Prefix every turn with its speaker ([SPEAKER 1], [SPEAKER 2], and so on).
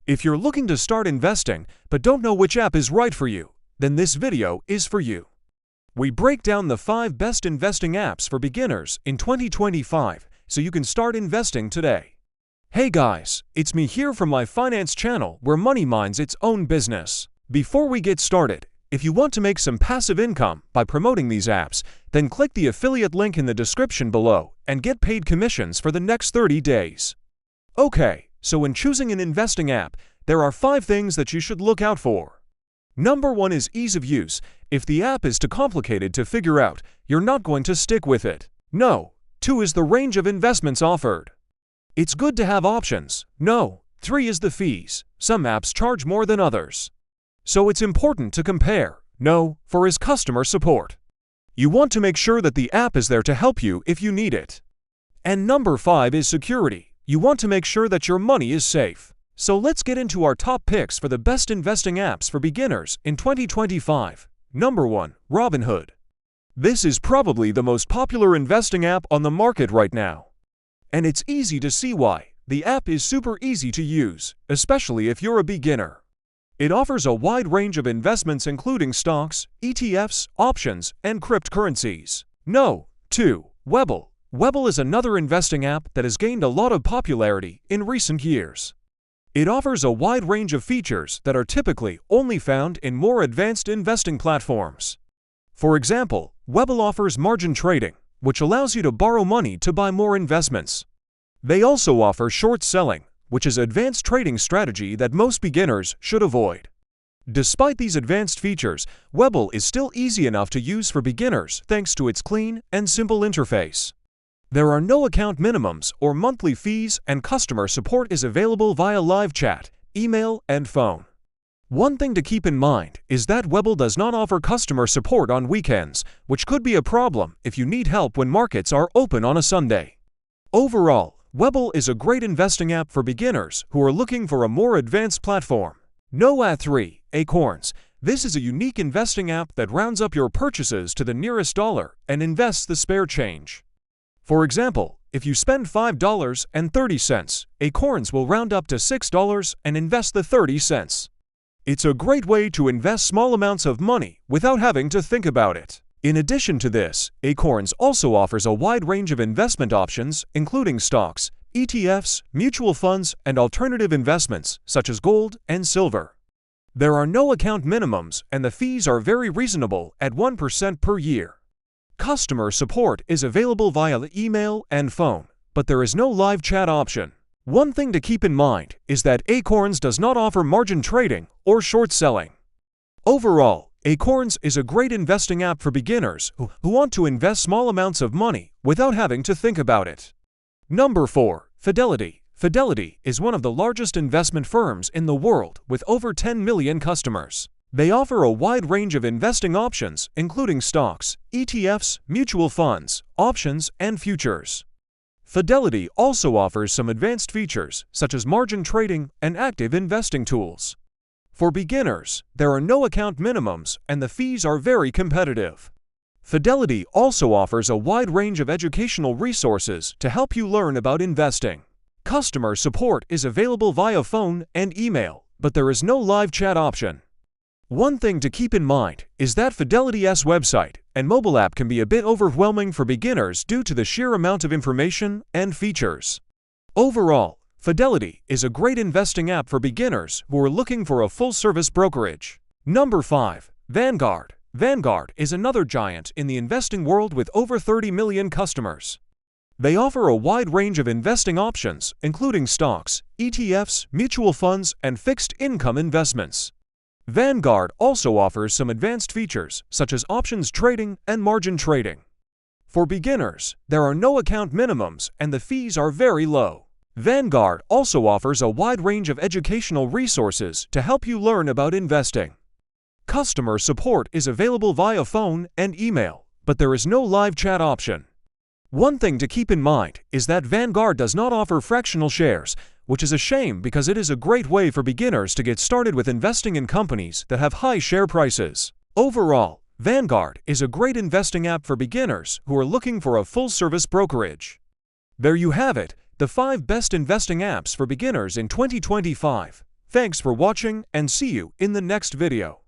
[SPEAKER 1] If you're looking to start investing but don't know which app is right for you, then this video is for you. We break down the 5 best investing apps for beginners in 2025 so you can start investing today. Hey guys, it's me here from my finance channel where money minds its own business. Before we get started, if you want to make some passive income by promoting these apps, then click the affiliate link in the description below and get paid commissions for the next 30 days. Okay, so when choosing an investing app, there are 5 things that you should look out for. Number 1 is ease of use. If the app is too complicated to figure out, you're not going to stick with it. No. 2 is the range of investments offered. It's good to have options. No. 3 is the fees. Some apps charge more than others. So it's important to compare. No. 4 is customer support. You want to make sure that the app is there to help you if you need it. And number 5 is security. You want to make sure that your money is safe. So let's get into our top picks for the best investing apps for beginners in 2025. Number 1. Robinhood. This is probably the most popular investing app on the market right now. And it's easy to see why. The app is super easy to use, especially if you're a beginner. It offers a wide range of investments including stocks, ETFs, options, and cryptocurrencies. 2. Webull. Webull is another investing app that has gained a lot of popularity in recent years. It offers a wide range of features that are typically only found in more advanced investing platforms. For example, Webull offers margin trading, which allows you to borrow money to buy more investments. They also offer short selling, which is an advanced trading strategy that most beginners should avoid. Despite these advanced features, Webull is still easy enough to use for beginners thanks to its clean and simple interface. There are no account minimums or monthly fees, and customer support is available via live chat, email, and phone. One thing to keep in mind is that Webull does not offer customer support on weekends, which could be a problem if you need help when markets are open on a Sunday. Overall, Webull is a great investing app for beginners who are looking for a more advanced platform. 3. Acorns. This is a unique investing app that rounds up your purchases to the nearest dollar and invests the spare change. For example, if you spend $5.30, Acorns will round up to $6 and invest the 30 cents. It's a great way to invest small amounts of money without having to think about it. In addition to this, Acorns also offers a wide range of investment options, including stocks, ETFs, mutual funds, and alternative investments such as gold and silver. There are no account minimums, and the fees are very reasonable at 1% per year. Customer support is available via email and phone, but there is no live chat option. One thing to keep in mind is that Acorns does not offer margin trading or short selling. Overall, Acorns is a great investing app for beginners who want to invest small amounts of money without having to think about it. Number 4. Fidelity. Fidelity is one of the largest investment firms in the world with over 10 million customers. They offer a wide range of investing options, including stocks, ETFs, mutual funds, options, and futures. Fidelity also offers some advanced features, such as margin trading and active investing tools. For beginners, there are no account minimums, and the fees are very competitive. Fidelity also offers a wide range of educational resources to help you learn about investing. Customer support is available via phone and email, but there is no live chat option. One thing to keep in mind is that Fidelity's website and mobile app can be a bit overwhelming for beginners due to the sheer amount of information and features. Overall, Fidelity is a great investing app for beginners who are looking for a full-service brokerage. Number 5. Vanguard. Vanguard is another giant in the investing world with over 30 million customers. They offer a wide range of investing options, including stocks, ETFs, mutual funds, and fixed income investments. Vanguard also offers some advanced features, such as options trading and margin trading. For beginners, there are no account minimums, and the fees are very low. Vanguard also offers a wide range of educational resources to help you learn about investing. Customer support is available via phone and email, but there is no live chat option. One thing to keep in mind is that Vanguard does not offer fractional shares, which is a shame because it is a great way for beginners to get started with investing in companies that have high share prices. Overall, Vanguard is a great investing app for beginners who are looking for a full-service brokerage. There you have it, the 5 best investing apps for beginners in 2025. Thanks for watching and see you in the next video.